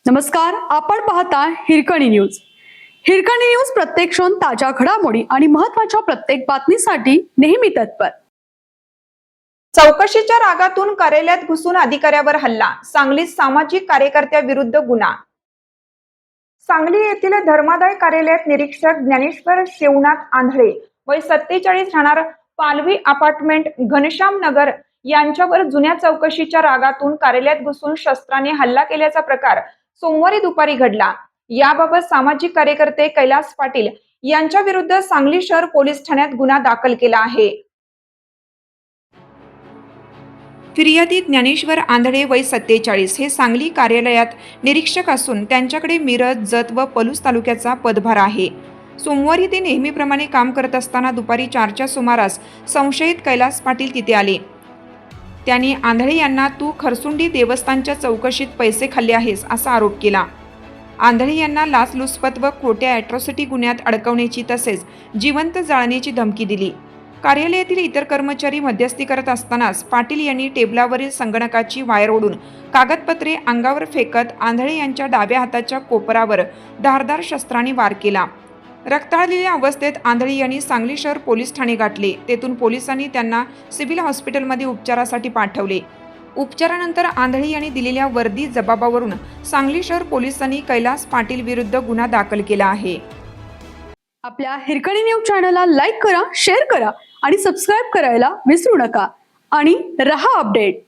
नमस्कार, आपण पाहता हिरकणी न्यूज. हिरकणी न्यूज प्रत्येक क्षण ताज्या घडामोडी आणि महत्त्वाच्या प्रत्येक बातमीसाठी नेहमी तत्पर. चौकशीच्या रागातून कार्यालयात घुसून अधिकाऱ्यावर हल्ला. सांगलीत सामाजिक कार्यकर्त्याविरुद्ध गुन्हा. सांगली येथील धर्मादाय कार्यालयात निरीक्षक ज्ञानेश्वर शिवनाथ आंधळे वय 47 राहणार पालवी अपार्टमेंट घनश्याम नगर यांच्यावर जुन्या चौकशीच्या रागातून कार्यालयात घुसून शस्त्राने हल्ला केल्याचा प्रकार सोमवारी दुपारी घडला. याबाबत सामाजिक कार्यकर्ते कैलास पाटील यांच्या विरुद्ध सांगली शहर पोलीस ठाण्यात गुन्हा दाखल केला आहे. फिर्यादी ज्ञानेश्वर आंधळे वय 47 हे सांगली कार्यालयात निरीक्षक असून त्यांच्याकडे मिरज, जत व पलूस तालुक्याचा पदभार आहे. सोमवारी ते नेहमीप्रमाणे काम करत असताना दुपारी 4च्या सुमारास संशयित कैलास पाटील तिथे आले. त्यांनी आंधळे यांना तू खरसुंडी देवस्थानच्या चौकशीत पैसे खाल्ले आहेस असा आरोप केला. आंधळे यांना लाचलुचपत व खोट्या अॅट्रॉसिटी गुन्ह्यात अडकवण्याची तसेच जिवंत जाळण्याची धमकी दिली. कार्यालयातील इतर कर्मचारी मध्यस्थी करत असतानाच पाटील यांनी टेबलावरील संगणकाची वायर ओढून कागदपत्रे अंगावर फेकत आंधळे यांच्या डाव्या हाताच्या कोपरावर धारदार शस्त्राने वार केला. रक्ताळलेल्या अवस्थेत आंधळे यांनी सांगली शहर पोलीस ठाणे गाठले. तेथून पोलिसांनी त्यांना सिव्हिल हॉस्पिटलमध्ये उपचारासाठी पाठवले. उपचारानंतर आंधळे यांनी दिलेल्या वर्दी जबाबावरून सांगली शहर पोलिसांनी कैलास पाटील विरुद्ध गुन्हा दाखल केला आहे. आपल्या हिरकणी न्यूज चॅनलला लाईक करा, शेअर करा आणि सबस्क्राईब करायला विसरू नका आणि रहा अपडेट.